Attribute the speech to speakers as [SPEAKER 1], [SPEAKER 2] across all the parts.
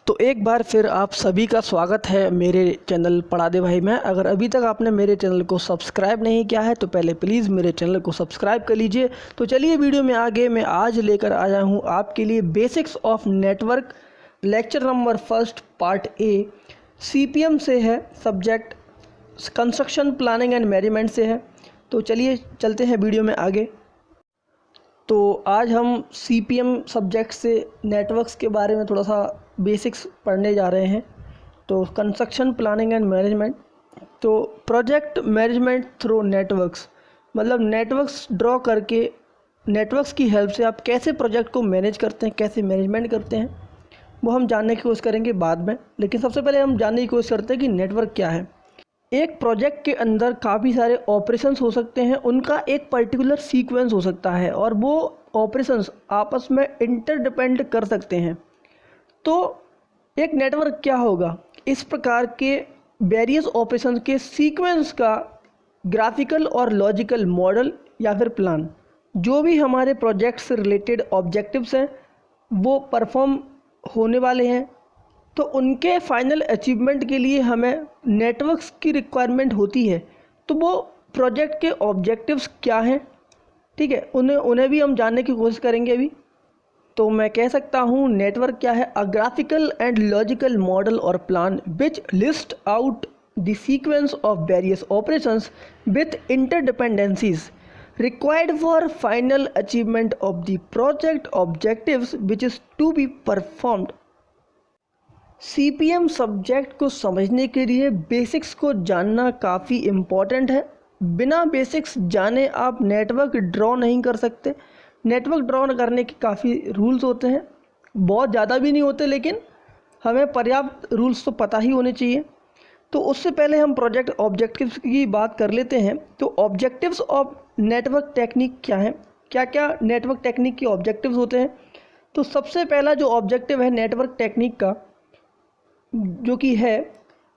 [SPEAKER 1] तो एक बार फिर आप सभी का स्वागत है मेरे चैनल पढ़ा दे भाई में। अगर अभी तक आपने मेरे चैनल को सब्सक्राइब नहीं किया है तो पहले प्लीज़ मेरे चैनल को सब्सक्राइब कर लीजिए। तो चलिए वीडियो में आगे मैं आज लेकर आया हूँ आपके लिए basics of network lecture number 1 part A. CPM से है, subject construction planning and management से है। तो चलिए चलते हैं वीडियो में आगे। तो आज हम CPM सब्जेक्ट से नेटवर्क्स के बारे में थोड़ा सा बेसिक्स पढ़ने जा रहे हैं। तो कंस्ट्रक्शन प्लानिंग एंड मैनेजमेंट, तो प्रोजेक्ट मैनेजमेंट थ्रू नेटवर्क्स, मतलब नेटवर्क्स ड्रॉ करके नेटवर्क्स की हेल्प से आप कैसे प्रोजेक्ट को मैनेज करते हैं, कैसे मैनेजमेंट करते हैं, वो हम जानने की कोशिश करेंगे बाद में। लेकिन सबसे पहले हम जानने की कोशिश करते हैं कि नेटवर्क क्या है। एक प्रोजेक्ट के अंदर काफ़ी सारे ऑपरेशंस हो सकते हैं, उनका एक पर्टिकुलर सीक्वेंस हो सकता है और वो ऑपरेशंस आपस में इंटरडिपेंड कर सकते हैं। तो एक नेटवर्क क्या होगा? इस प्रकार के वेरियस ऑपरेशंस के सीक्वेंस का ग्राफिकल और लॉजिकल मॉडल या फिर प्लान। जो भी हमारे प्रोजेक्ट से रिलेटेड ऑब्जेक्टिव्स हैं वो परफॉर्म होने वाले हैं, तो उनके फाइनल अचीवमेंट के लिए हमें नेटवर्क्स की रिक्वायरमेंट होती है। तो वो प्रोजेक्ट के ऑब्जेक्टिव्स क्या हैं, ठीक है, उन्हें भी हम जानने की कोशिश करेंगे अभी। तो मैं कह सकता हूँ नेटवर्क क्या है? A graphical and logical model और plan which list out the sequence of various operations with interdependencies required for final achievement of the project objectives which is to be performed। CPM subject को समझने के लिए basics को जानना काफ़ी important है। बिना बेसिक्स जाने आप नेटवर्क ड्रॉ नहीं कर सकते। नेटवर्क ड्रॉ करने के काफ़ी रूल्स होते हैं, बहुत ज़्यादा भी नहीं होते, लेकिन हमें पर्याप्त रूल्स तो पता ही होने चाहिए। तो उससे पहले हम प्रोजेक्ट ऑब्जेक्टिव्स की बात कर लेते हैं। तो ऑब्जेक्टिव्स ऑफ नेटवर्क टेक्निक क्या है, क्या क्या नेटवर्क टेक्निक के ऑब्जेक्टिव्स होते हैं? तो सबसे पहला जो ऑब्जेक्टिव है नेटवर्क टेक्निक का, जो कि है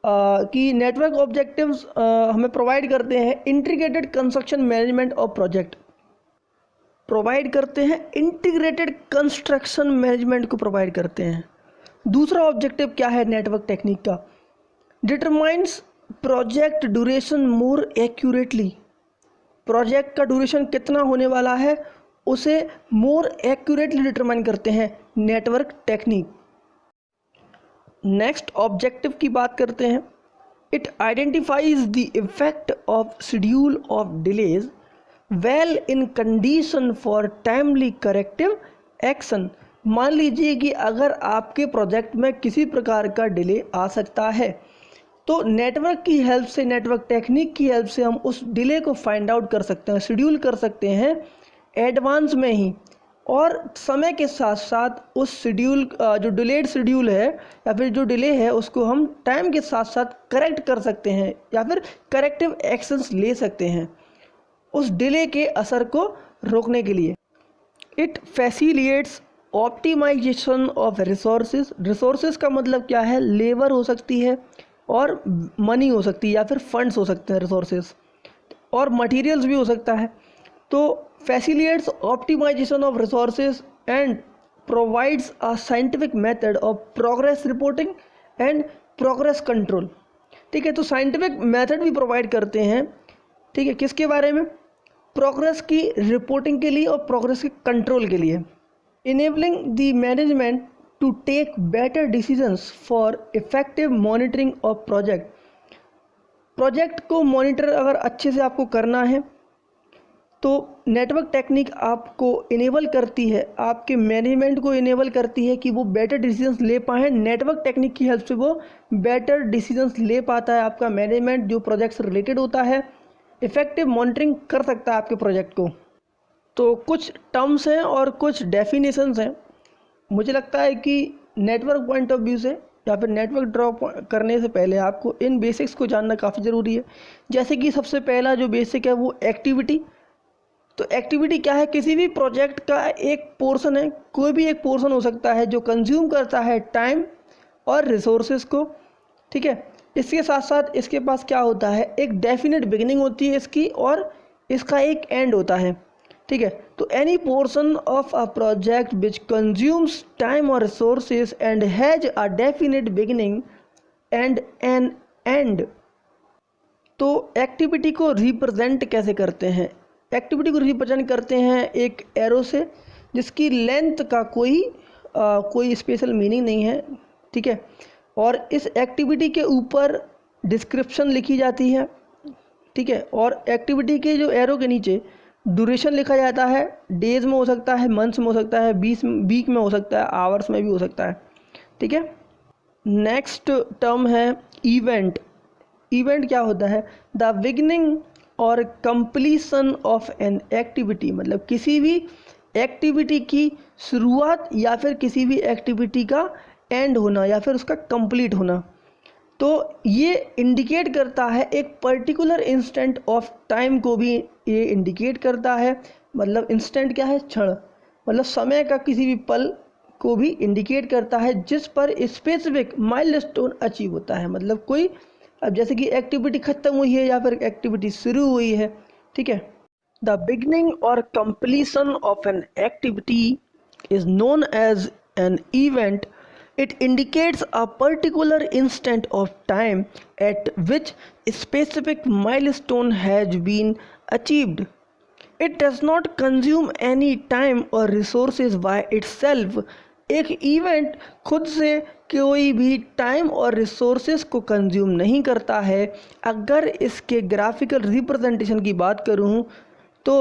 [SPEAKER 1] कि नेटवर्क ऑब्जेक्टिव्स हमें प्रोवाइड करते हैं integrated construction management of project, provide करते हैं इंटीग्रेटेड कंस्ट्रक्शन मैनेजमेंट को प्रोवाइड करते हैं। दूसरा ऑब्जेक्टिव क्या है नेटवर्क टेक्निक का? डिटरमाइंस प्रोजेक्ट ड्यूरेशन मोर एक्यूरेटली, प्रोजेक्ट का ड्यूरेशन कितना होने वाला है उसे मोर एक्यूरेटली डिटरमाइन करते हैं नेटवर्क टेक्निक। नेक्स्ट ऑब्जेक्टिव की बात करते हैं। It identifies the effect of schedule of delays well in condition for timely corrective action. मान लीजिए कि अगर आपके प्रोजेक्ट में किसी प्रकार का डिले आ सकता है, तो नेटवर्क की हेल्प से, नेटवर्क टेक्निक की हेल्प से हम उस डिले को फाइंड आउट कर सकते हैं, शेड्यूल कर सकते हैं एडवांस में ही, और समय के साथ साथ उस शेड्यूल जो डिलेड शेड्यूल है या फिर जो डिले है उसको हम टाइम के साथ साथ करेक्ट कर सकते हैं या फिर करेक्टिव एक्शंस ले सकते हैं उस डिले के असर को रोकने के लिए। It facilitates optimisation of resources. Resources का मतलब क्या है? लेबर हो सकती है और मनी हो सकती है या फिर फंड्स हो सकते हैं रिसोर्सेज, और मटेरियल्स भी हो सकता है। तो facilitates optimisation of resources and provides a scientific method of progress reporting and progress control. ठीक है, तो साइंटिफिक मेथड भी प्रोवाइड करते हैं, ठीक है, किसके बारे में? प्रोग्रेस की रिपोर्टिंग के लिए और प्रोग्रेस के कंट्रोल के लिए। Enabling the management to take better decisions for effective monitoring of project। Project को मॉनिटर अगर अच्छे से आपको करना है तो नेटवर्क टेक्निक आपको इनेबल करती है, आपके मैनेजमेंट को इनेबल करती है कि वो बेटर डिसीजंस ले पाएँ। नेटवर्क टेक्निक की हेल्प से वो बेटर डिसीजंस ले पाता है। आपका मैनेजमेंट जो प्रोजेक्ट से रिलेटेड होता है इफ़ेक्टिव मॉनिटरिंग कर सकता है आपके प्रोजेक्ट को। तो कुछ टर्म्स हैं और कुछ डेफिनेशंस हैं। मुझे लगता है कि नेटवर्क पॉइंट ऑफ व्यू से या फिर नेटवर्क ड्रॉ करने से पहले आपको इन बेसिक्स को जानना काफ़ी ज़रूरी है। जैसे कि सबसे पहला जो बेसिक है वो एक्टिविटी। तो एक्टिविटी क्या है? किसी भी प्रोजेक्ट का एक पोर्शन है, कोई भी एक पोर्शन हो सकता है जो कंज्यूम करता है टाइम और रिसोर्सेज को, ठीक है। इसके साथ साथ इसके पास क्या होता है? एक डेफिनेट बिगिनिंग होती है इसकी और इसका एक एंड होता है। ठीक है। तो any portion of a project which consumes time और resources and has a definite beginning and an end. तो एक्टिविटी को रिप्रेजेंट कैसे करते हैं? एक्टिविटी को रिप्रेजेंट करते हैं एक एरो से, जिसकी लेंथ का कोई स्पेशल मीनिंग नहीं है, ठीक है। और इस एक्टिविटी के ऊपर डिस्क्रिप्शन लिखी जाती है, ठीक है। और एक्टिविटी के जो एरो के नीचे ड्यूरेशन लिखा जाता है, डेज में हो सकता है, मंथ्स में हो सकता है, वीक में हो सकता है, आवर्स में भी हो सकता है, ठीक है। नेक्स्ट टर्म है इवेंट। इवेंट क्या होता है? द बिगिनिंग और कंप्लीशन ऑफ एन एक्टिविटी, मतलब किसी भी एक्टिविटी की शुरुआत या फिर किसी भी एक्टिविटी का एंड होना या फिर उसका कंप्लीट होना। तो ये इंडिकेट करता है एक पर्टिकुलर इंस्टेंट ऑफ टाइम को भी ये इंडिकेट करता है। मतलब इंस्टेंट क्या है? क्षण, मतलब समय का किसी भी पल को भी इंडिकेट करता है जिस पर स्पेसिफिक माइलस्टोन अचीव होता है। मतलब कोई, अब जैसे कि एक्टिविटी खत्म हुई है या फिर एक्टिविटी शुरू हुई है, ठीक है। द बिगनिंग और completion of an activity is known as an event. It indicates a particular instant of time at which a specific milestone has been achieved. It does not consume any time or resources by itself. एक event खुद से कोई भी time और resources को consume नहीं करता है। अगर इसके ग्राफिकल रिप्रेजेंटेशन की बात करूँ तो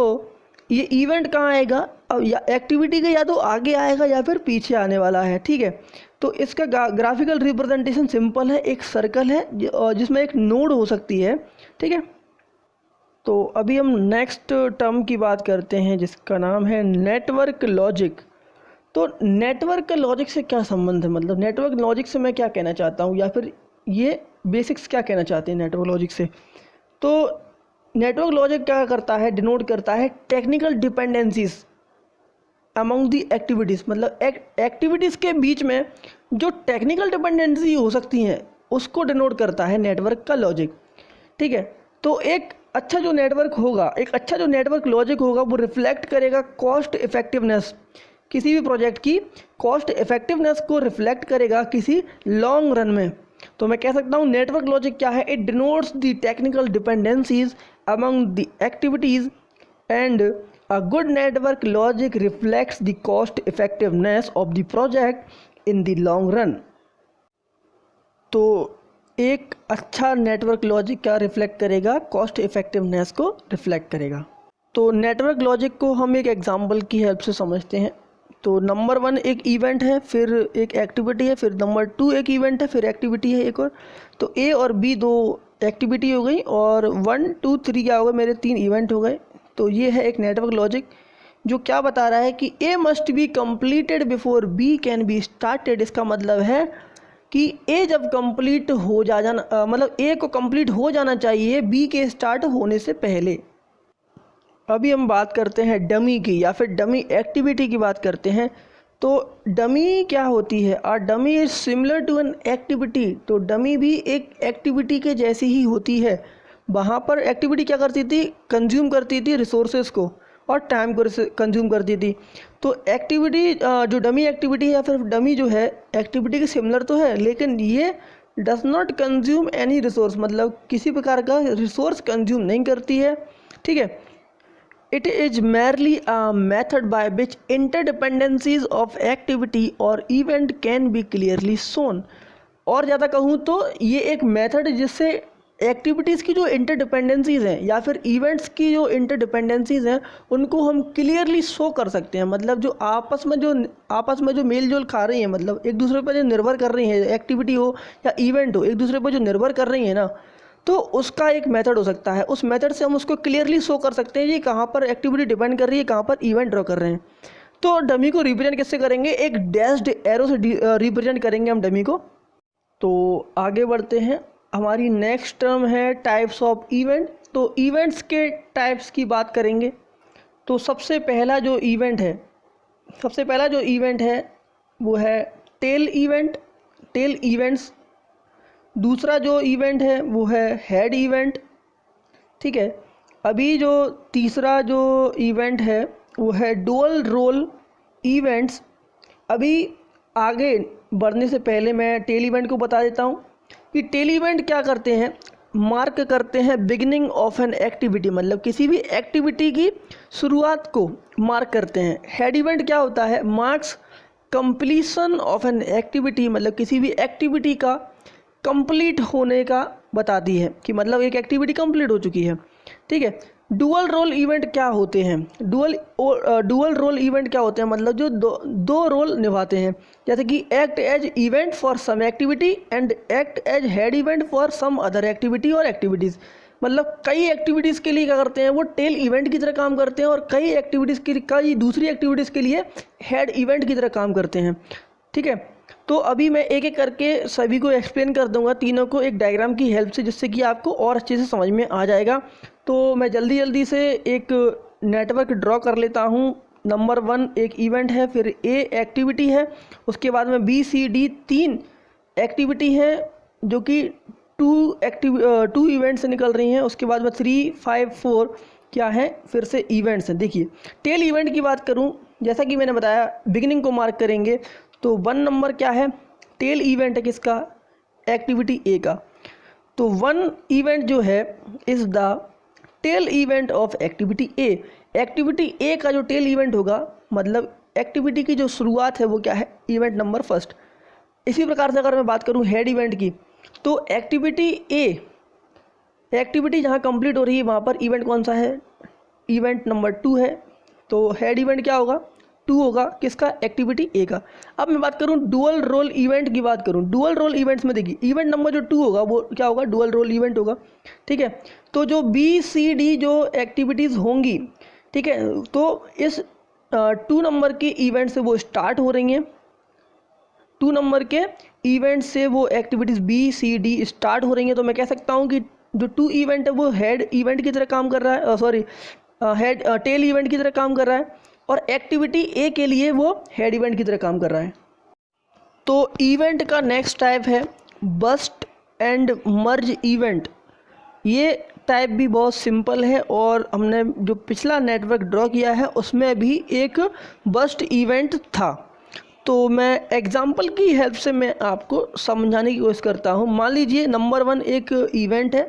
[SPEAKER 1] ये इवेंट कहाँ आएगा? अब या एक्टिविटी के या तो आगे आएगा या फिर पीछे आने वाला है, ठीक है। तो इसका ग्राफिकल रिप्रेजेंटेशन सिंपल है, एक सर्कल है जिसमें एक नोड हो सकती है, ठीक है। तो अभी हम नेक्स्ट टर्म की बात करते हैं जिसका नाम है नेटवर्क लॉजिक। तो नेटवर्क लॉजिक से क्या संबंध है? मतलब नेटवर्क लॉजिक से मैं क्या कहना चाहता हूँ या फिर ये बेसिक्स क्या कहना चाहते हैं नेटवर्क लॉजिक से? तो नेटवर्क लॉजिक क्या करता है? डिनोट करता है technical dependencies among the activities. मतलब एक्टिविटीज़ के बीच में जो टेक्निकल डिपेंडेंसी हो सकती हैं उसको डिनोट करता है नेटवर्क का लॉजिक, ठीक है। तो एक अच्छा जो नेटवर्क लॉजिक होगा वो रिफ्लेक्ट करेगा कॉस्ट इफेक्टिवनेस, किसी भी प्रोजेक्ट की कॉस्ट इफेक्टिवनेस को रिफ्लेक्ट करेगा किसी लॉन्ग रन में। तो मैं कह सकता हूँ नेटवर्क लॉजिक क्या है? It denotes the technical dependencies among the activities and a good network logic reflects the cost effectiveness of the project in the long run. तो एक अच्छा नेटवर्क लॉजिक क्या रिफ्लेक्ट करेगा? कॉस्ट इफेक्टिवनेस को reflect करेगा। तो नेटवर्क लॉजिक को हम एक एग्जांपल की हेल्प से समझते हैं। तो नंबर 1 एक इवेंट है, फिर एक एक्टिविटी है, फिर नंबर 2 एक इवेंट है, फिर एक्टिविटी है एक और। तो ए और बी 2 एक्टिविटी हो गई और 1 2 3 क्या हो गए? मेरे 3 इवेंट हो गए। तो ये है एक नेटवर्क लॉजिक जो क्या बता रहा है कि A must be completed before B can be started. इसका मतलब है कि ए जब कंप्लीट हो जाना मतलब ए को कंप्लीट हो जाना चाहिए बी के स्टार्ट होने से पहले। अभी हम बात करते हैं डमी की या फिर डमी एक्टिविटी की बात करते हैं। तो डमी क्या होती है? और dummy is similar to an activity. तो डमी भी एक एक्टिविटी के जैसी ही होती है। वहाँ पर एक्टिविटी क्या करती थी? कंज्यूम करती थी रिसोर्सेज को और टाइम को कंज्यूम करती थी। तो एक्टिविटी जो डमी एक्टिविटी है या फिर डमी जो है एक्टिविटी के सिमिलर तो है, लेकिन ये does not consume any resource, मतलब किसी प्रकार का रिसोर्स कंज्यूम नहीं करती है, ठीक है। It is merely a method by which interdependencies of activity or event can be clearly shown. और ज़्यादा कहूँ तो ये एक मेथड जिससे एक्टिविटीज़ की जो इंटरडिपेंडेंसीज़ हैं या फिर इवेंट्स की जो इंटरडिपेंडेंसीज़ हैं उनको हम क्लियरली शो कर सकते हैं। मतलब जो आपस में जो मेल जोल खा रही हैं, मतलब एक दूसरे पर जो निर्भर कर रही हैं, एक्टिविटी हो या इवेंट हो, एक दूसरे पर जो निर्भर कर रही हैं ना, तो उसका एक मेथड हो सकता है। उस मेथड से हम उसको क्लियरली शो कर सकते हैं ये कहाँ पर एक्टिविटी डिपेंड कर रही है, कहाँ पर इवेंट ड्रॉ कर रहे हैं। तो डमी को रिप्रेजेंट कैसे करेंगे? एक डैश्ड एरो से रिप्रेजेंट करेंगे हम डमी को। तो आगे बढ़ते हैं। हमारी नेक्स्ट टर्म है टाइप्स ऑफ इवेंट। तो इवेंट्स के टाइप्स की बात करेंगे। तो सबसे पहला जो इवेंट है वो है टेल इवेंट्स। दूसरा जो इवेंट है वो है हेड इवेंट, ठीक है। अभी जो तीसरा जो इवेंट है वो है डुअल रोल इवेंट्स। अभी आगे बढ़ने से पहले मैं टेल इवेंट को बता देता हूँ कि टेल इवेंट क्या करते हैं, मार्क करते हैं बिगिनिंग ऑफ एन एक्टिविटी, मतलब किसी भी एक्टिविटी की शुरुआत को मार्क करते हैं। हेड इवेंट क्या होता है, marks completion of an activity, मतलब किसी भी एक्टिविटी का कंप्लीट होने का बताती है कि मतलब एक एक्टिविटी कंप्लीट हो चुकी है। ठीक है। डुअल रोल इवेंट क्या होते हैं, डुअल रोल इवेंट क्या होते हैं, मतलब जो दो रोल निभाते हैं, जैसे कि act as event for some activity and act as head event for some other activity और एक्टिविटीज़। मतलब कई एक्टिविटीज़ के लिए क्या करते हैं, वो टेल इवेंट की तरह काम करते हैं और कई एक्टिविटीज़ के कई दूसरी एक्टिविटीज़ के लिए हेड इवेंट की तरह काम करते हैं। ठीक है। तो अभी मैं एक एक करके सभी को एक्सप्लेन कर दूंगा, तीनों को एक डायग्राम की हेल्प से, जिससे कि आपको और अच्छे से समझ में आ जाएगा। तो मैं जल्दी से एक नेटवर्क ड्रॉ कर लेता हूँ। नंबर 1 एक इवेंट है, फिर ए एक्टिविटी है, उसके बाद में बी सी डी 3 एक्टिविटी है जो कि 2 इवेंट से निकल रही हैं। उसके बाद में 3, 5, 4 क्या है, फिर से इवेंट्स हैं। देखिए टेल इवेंट की बात करूं, जैसा कि मैंने बताया बिगिनिंग को मार्क करेंगे, तो 1 नंबर क्या है, टेल इवेंट है किसका, एक्टिविटी ए का। तो 1 इवेंट जो है is the tail event of activity A. Activity A का जो टेल इवेंट होगा, मतलब एक्टिविटी की जो शुरुआत है वो क्या है, इवेंट नंबर 1। इसी प्रकार से अगर मैं बात करूं हेड इवेंट की, तो एक्टिविटी ए, एक्टिविटी जहां कंप्लीट हो रही है वहां पर इवेंट कौन सा है, इवेंट नंबर 2 है। तो हेड इवेंट क्या होगा, 2 होगा, किसका, एक्टिविटी ए का। अब मैं बात करूं डुअल रोल इवेंट की बात करूं, डुअल रोल इवेंट्स में देखिए इवेंट नंबर जो 2 होगा वो क्या होगा, डुअल रोल इवेंट होगा। ठीक है। तो जो बी सी डी जो एक्टिविटीज़ होंगी, ठीक है, तो इस 2 नंबर की इवेंट से वो स्टार्ट हो रही हैं। 2 नंबर के इवेंट से वो activities B C D start हो रही हैं। तो मैं कह सकता हूँ कि जो 2 इवेंट है वो हेड इवेंट की तरह काम कर रहा है, सॉरी हेड टेल इवेंट की तरह काम कर रहा है, और एक्टिविटी ए के लिए वो हेड इवेंट की तरह काम कर रहा है। तो इवेंट का नेक्स्ट टाइप है बस्ट एंड मर्ज इवेंट। ये टाइप भी बहुत सिंपल है और हमने जो पिछला नेटवर्क ड्रॉ किया है उसमें भी एक बस्ट इवेंट था। तो मैं एग्जांपल की हेल्प से मैं आपको समझाने की कोशिश करता हूँ। मान लीजिए नंबर 1 एक इवेंट है,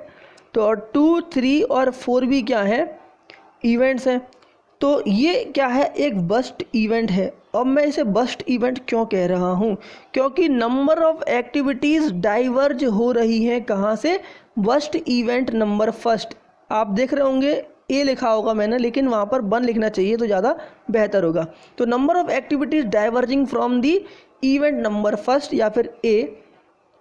[SPEAKER 1] तो 2, 3 और 4 भी क्या है, इवेंट्स हैं। तो ये क्या है, एक बस्ट इवेंट है। अब मैं इसे बस्ट इवेंट क्यों कह रहा हूँ, क्योंकि नंबर ऑफ एक्टिविटीज़ डाइवर्ज हो रही हैं कहाँ से, बस्ट इवेंट नंबर 1। आप देख रहे होंगे ए लिखा होगा मैंने, लेकिन वहाँ पर 1 लिखना चाहिए तो ज़्यादा बेहतर होगा। तो number of activities diverging from the event number 1 या फिर ए,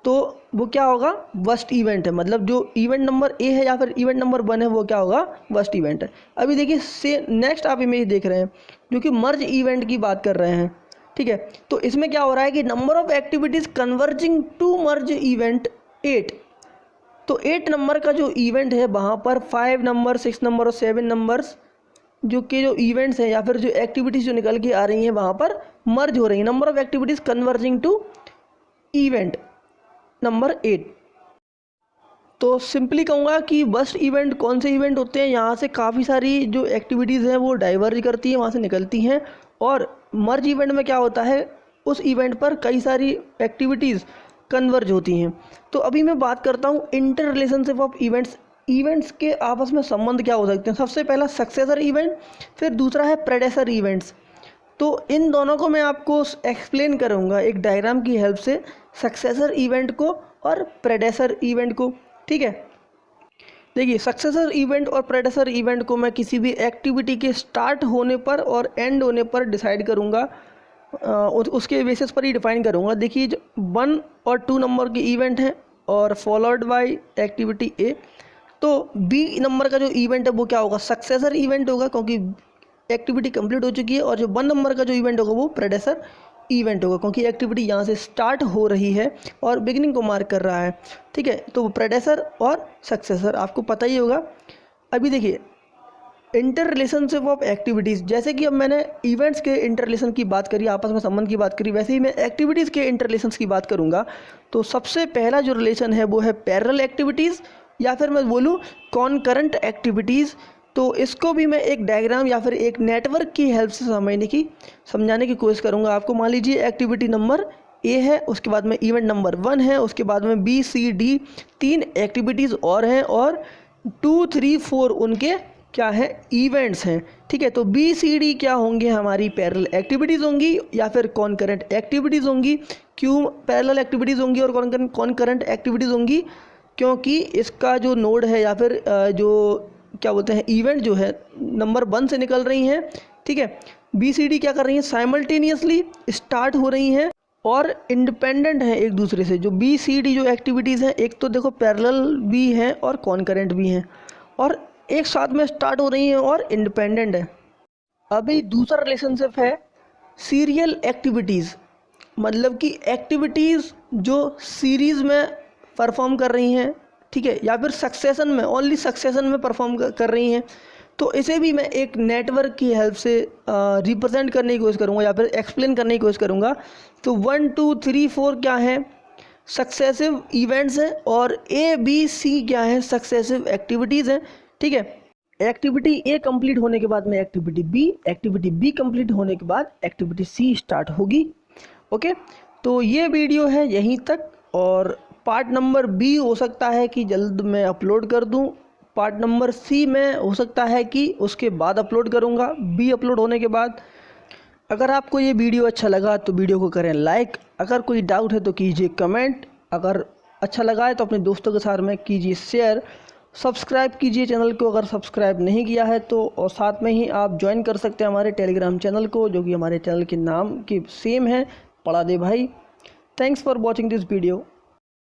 [SPEAKER 1] तो वो क्या होगा, बस्ट इवेंट है। मतलब जो इवेंट नंबर ए है या फिर इवेंट नंबर 1 है वो क्या होगा, बस्ट इवेंट है। अभी देखिए से नेक्स्ट आप इमेज देख रहे हैं जो कि मर्ज इवेंट की बात कर रहे हैं। ठीक है। तो इसमें क्या हो रहा है कि number of activities converging to merge event 8। तो 8 नंबर का जो इवेंट है वहाँ पर 5 नंबर, 6 नंबर और 7 नंबर्स जो इवेंट्स हैं या फिर जो एक्टिविटीज़ जो निकल के आ रही हैं वहाँ पर मर्ज हो रही हैं। Number of activities converging to event number 8। तो सिंपली कहूँगा कि बस्ट इवेंट कौन से इवेंट होते हैं, यहाँ से काफ़ी सारी जो एक्टिविटीज़ हैं वो डाइवर्ज करती हैं, वहाँ से निकलती हैं। और मर्ज इवेंट में क्या होता है, उस इवेंट पर कई सारी एक्टिविटीज़ कन्वर्ज होती हैं। तो अभी मैं बात करता हूँ inter relationship of events. Events के आपस में संबंध क्या हो सकते हैं। सबसे पहला सक्सेसर इवेंट, फिर दूसरा है प्रेडेसर इवेंट्स। तो इन दोनों को मैं आपको एक्सप्लेन करूँगा एक डायग्राम की हेल्प से, सक्सेसर इवेंट को और प्रेडेसर इवेंट को। ठीक है। देखिए सक्सेसर इवेंट और प्रेडेसर इवेंट को मैं किसी भी एक्टिविटी के स्टार्ट होने पर और एंड होने पर डिसाइड करूँगा, उसके बेसिस पर ही डिफाइन करूँगा। देखिए 1 और 2 नंबर की इवेंट है और फॉलोड बाय एक्टिविटी ए। तो बी नंबर का जो इवेंट है वो क्या होगा, सक्सेसर इवेंट होगा क्योंकि एक्टिविटी कंप्लीट हो चुकी है। और जो 1 नंबर का जो इवेंट होगा वो प्रेडेसर इवेंट होगा क्योंकि एक्टिविटी यहाँ से स्टार्ट हो रही है और बिगिनिंग को मार्क कर रहा है। ठीक है। तो प्रेडेसर और सक्सेसर आपको पता ही होगा। अभी देखिए इंटर रिलेशनशिप ऑफ एक्टिविटीज़, जैसे कि अब मैंने इवेंट्स के इंटर रिलेशन की बात करी, आपस में संबंध की बात करी, वैसे ही मैं एक्टिविटीज़ के इंटर रिलेशंस की बात करूँगा। तो सबसे पहला जो रिलेशन है वो है पैरेलल एक्टिविटीज़ या फिर मैं बोलूँ कॉनकरेंट एक्टिविटीज़। तो इसको भी मैं एक डायग्राम या फिर एक नेटवर्क की हेल्प से समझाने की कोशिश करूँगा आपको। मान लीजिए एक्टिविटी नंबर ए है, उसके बाद में इवेंट नंबर 1 है, उसके बाद में बी सी डी 3 एक्टिविटीज़ और हैं, और 2 3 4 उनके क्या है इवेंट्स हैं। ठीक है, तो बी सी डी क्या होंगे, हमारी पैरेलल एक्टिविटीज़ होंगी या फिर कॉन्करेंट एक्टिविटीज़ होंगी। क्यों पैरेलल एक्टिविटीज़ होंगी और कॉन्करेंट एक्टिविटीज़ होंगी? क्योंकि इसका जो नोड है या फिर जो क्या बोलते हैं इवेंट जो है नंबर 1 से निकल रही हैं। ठीक है, बी सी डी क्या कर रही हैं, साइमल्टेनियसली स्टार्ट हो रही हैं और इंडिपेंडेंट हैं एक दूसरे से। जो बी सी डी जो एक्टिविटीज़ हैं, एक तो देखो पैरेलल भी हैं और कॉन्करेंट भी हैं, और एक साथ में स्टार्ट हो रही हैं और इंडिपेंडेंट है। अभी दूसरा रिलेशनशिप है सीरियल एक्टिविटीज़, मतलब कि एक्टिविटीज़ जो सीरीज़ में परफॉर्म कर रही हैं। ठीक है, या फिर सक्सेशन में, ओनली सक्सेशन में परफॉर्म कर रही हैं। तो इसे भी मैं एक नेटवर्क की हेल्प से रिप्रेजेंट करने की कोशिश करूँगा या फिर एक्सप्लेन करने की कोशिश करूँगा। तो 1 2 3 4 क्या है, सक्सेसिव इवेंट्स हैं, और ए बी सी क्या है, सक्सेसिव एक्टिविटीज़ हैं। ठीक है, एक्टिविटी ए कंप्लीट होने के बाद में एक्टिविटी बी कंप्लीट होने के बाद एक्टिविटी सी स्टार्ट होगी। ओके, तो ये वीडियो है यहीं तक, और पार्ट नंबर बी हो सकता है कि जल्द मैं अपलोड कर दूं। पार्ट नंबर सी में हो सकता है कि उसके बाद अपलोड करूंगा, बी अपलोड होने के बाद। अगर आपको ये वीडियो अच्छा लगा तो वीडियो को करें लाइक, अगर कोई डाउट है तो कीजिए कमेंट, अगर अच्छा लगा है तो अपने दोस्तों के साथ में कीजिए शेयर, सब्सक्राइब कीजिए चैनल को अगर सब्सक्राइब नहीं किया है तो, और साथ में ही आप ज्वाइन कर सकते हैं हमारे टेलीग्राम चैनल को, जो कि हमारे चैनल के नाम की सेम है, पढ़ा दे भाई। Thanks for watching this video.